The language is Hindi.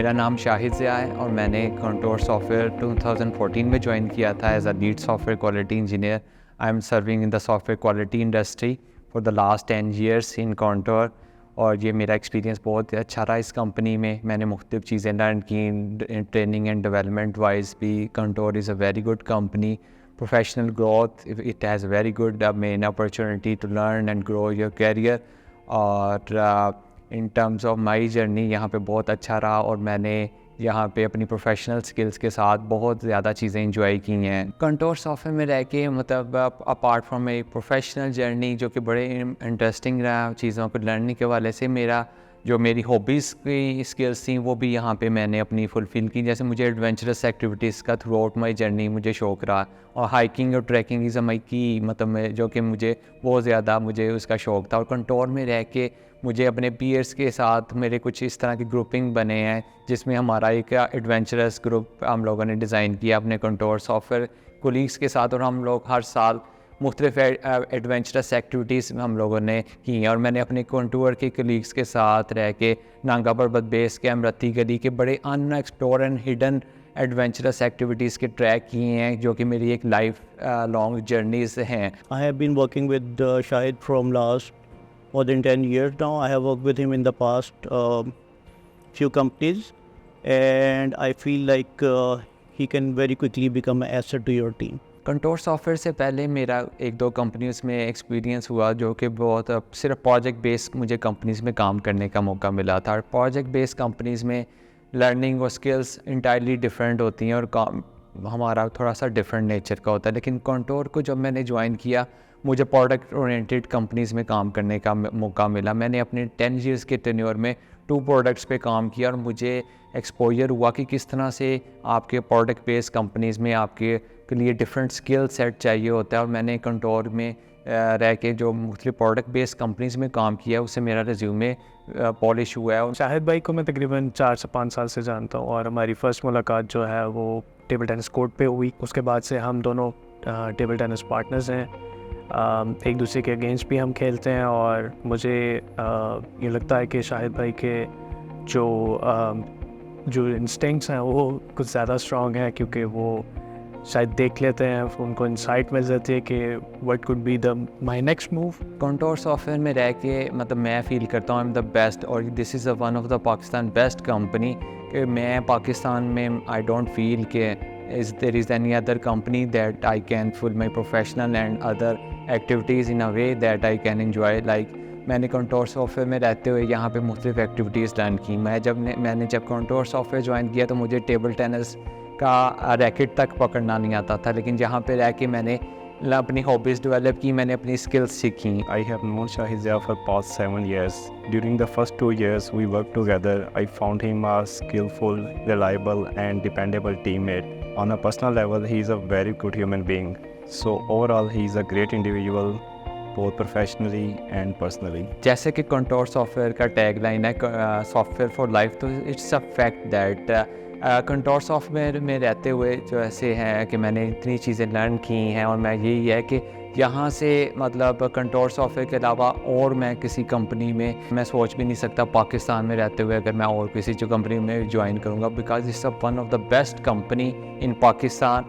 मेरा नाम शाहिद ज़िया है और मैंने कंटोर सॉफ्टवेयर 2014 में ज्वाइन किया था as a lead software quality engineer. I am serving in the software quality industry for the last 10 years in कंटोर। और ये मेरा एक्सपीरियंस बहुत अच्छा रहा इस कंपनी में। मैंने मुख्तलिफ़ चीज़ें लर्न की, ट्रेनिंग एंड डेवलपमेंट वाइज भी। Kantar is a very good company. Professional growth, it has very good main opportunity to learn and grow your career. और in terms of my journey यहाँ पे बहुत अच्छा रहा और मैंने यहाँ पे अपनी प्रोफेशनल स्किल्स के साथ बहुत ज़्यादा चीज़ें इंजॉय की हैं। कंटोर सॉफ्टवेयर में रह के मतलब apart from a professional journey जो कि बड़े इंटरेस्टिंग रहा चीज़ों को लर्निंग के वाले से, मेरी हॉबीज़ की स्किल्स थी वो भी यहाँ पे मैंने अपनी फुलफ़िल की। जैसे मुझे एडवेंचरस एक्टिविटीज़ का थ्रू आउट माई जर्नी मुझे शौक़ रहा और हाइकिंग और ट्रैकिंग इज़ माई की, मतलब जो कि मुझे बहुत ज़्यादा उसका शौक़ था। और कंटोर में रह के मुझे अपने पीयर्स के साथ मेरे कुछ इस तरह की ग्रुपिंग बने हैं जिसमें हमारा एक एडवेंचरस ग्रुप हम लोगों ने डिज़ाइन किया अपने कंटोर सॉफ्टवेयर कोलीग्स के साथ। और हम लोग हर साल मुख्तलिफ एडवेंचरस एक्टिविटीज़ हम लोगों ने की हैं। और मैंने अपने कंटोर के कलीग्स के साथ रह के नांगा पर्वत बेस कैंप, रत्ती गली के बड़े unexplored and hidden adventurous activities के ट्रैक किए हैं जो कि मेरी एक लाइफ लॉन्ग जर्नीज़ हैं। I have been working with Shahid from last more than 10 years now. I have worked with him in the past few companies, and I feel like he can very quickly become an asset to your team. Contour software से पहले मेरा 1-2 कंपनीज़ में एक्सपीरियंस हुआ जो कि बहुत सिर्फ प्रोजेक्ट बेस्ड मुझे कंपनीज़ में काम करने का मौका मिला था। प्रोजेक्ट बेस्ड कंपनीज़ में लर्निंग और स्किल्स इंटायरली डिफरेंट होती हैं और काम हमारा थोड़ा सा डिफरेंट नेचर का होता है। लेकिन कंटोर को जब मैंने ज्वाइन किया मुझे प्रोडक्ट ओरिएंटेड कंपनीज़ में काम करने का मौका मिला। मैंने अपने 10 years के टेन्योर में 2 प्रोडक्ट्स पे काम किया और मुझे एक्सपोजर हुआ कि किस तरह से आपके प्रोडक्ट बेस्ड कंपनीज़ में आपके लिए डिफरेंट स्किल सेट चाहिए होता है। और मैंने कंटोर में रह के जो मुख्तलिफ प्रोडक्ट बेस्ड कंपनीज़ में काम किया उससे मेरा रिज्यूमे पॉलिश हुआ है। शाहिद भाई को मैं तकरीबन 4 से 5 साल से जानता हूँ और हमारी फ़र्स्ट मुलाकात जो है वो टेबल टेनिस कोर्ट पे हुई। उसके बाद से हम दोनों टेबल टेनिस पार्टनर्स हैं। एक दूसरे के अगेंस्ट भी हम खेलते हैं और मुझे ये लगता है कि शाहिद भाई के जो इंस्टिंक्ट्स हैं वो कुछ ज़्यादा स्ट्रॉन्ग हैं क्योंकि वो शायद देख लेते हैं, उनको इंसाइट मिल जाती है कि what could be the my next move. Contour software में रह के मतलब मैं फ़ील करता हूँ आई एम द बेस्ट और this is one of the Pakistan best company कि मैं पाकिस्तान में आई डोंट फील कि there is any other company that I can full my professional and other activities in a way that I can enjoy. Like मैंने कंटोर सॉफ्टवेयर में रहते हुए यहाँ पे मुख्तलिफ एक्टिविटीज़ लर्न की। मैंने जब कंटोर सॉफ्टवेयर ज्वाइन किया तो मुझे टेबल टेनिस का रैकेट तक पकड़ना नहीं आता था, लेकिन जहाँ पे रह के मैंने अपनी हॉबीज़ डेवलप की, मैंने अपनी स्किल्स सीखी। I have known Shahid Zia for past 7 years. During the first 2 years we worked together. I found him a skillful, reliable and dependable teammate. On a personal level, he is a very good human being. So overall, he is a great individual, both professionally and personally. जैसे कि कंटोर सॉफ्टवेयर का टैग लाइन है सॉफ्टवेयर फॉर लाइफ, तो it's a fact that contour software में रहते हुए जो ऐसे हैं कि मैंने इतनी चीज़ें लर्न की हैं और मैं यही है कि यहाँ से मतलब कंटोर सॉफ्टवेयर के अलावा और मैं किसी कंपनी में मैं सोच भी नहीं सकता पाकिस्तान में रहते हुए अगर मैं और किसी जो कंपनी में ज्वाइन करूँगा, because it's one of the best company in Pakistan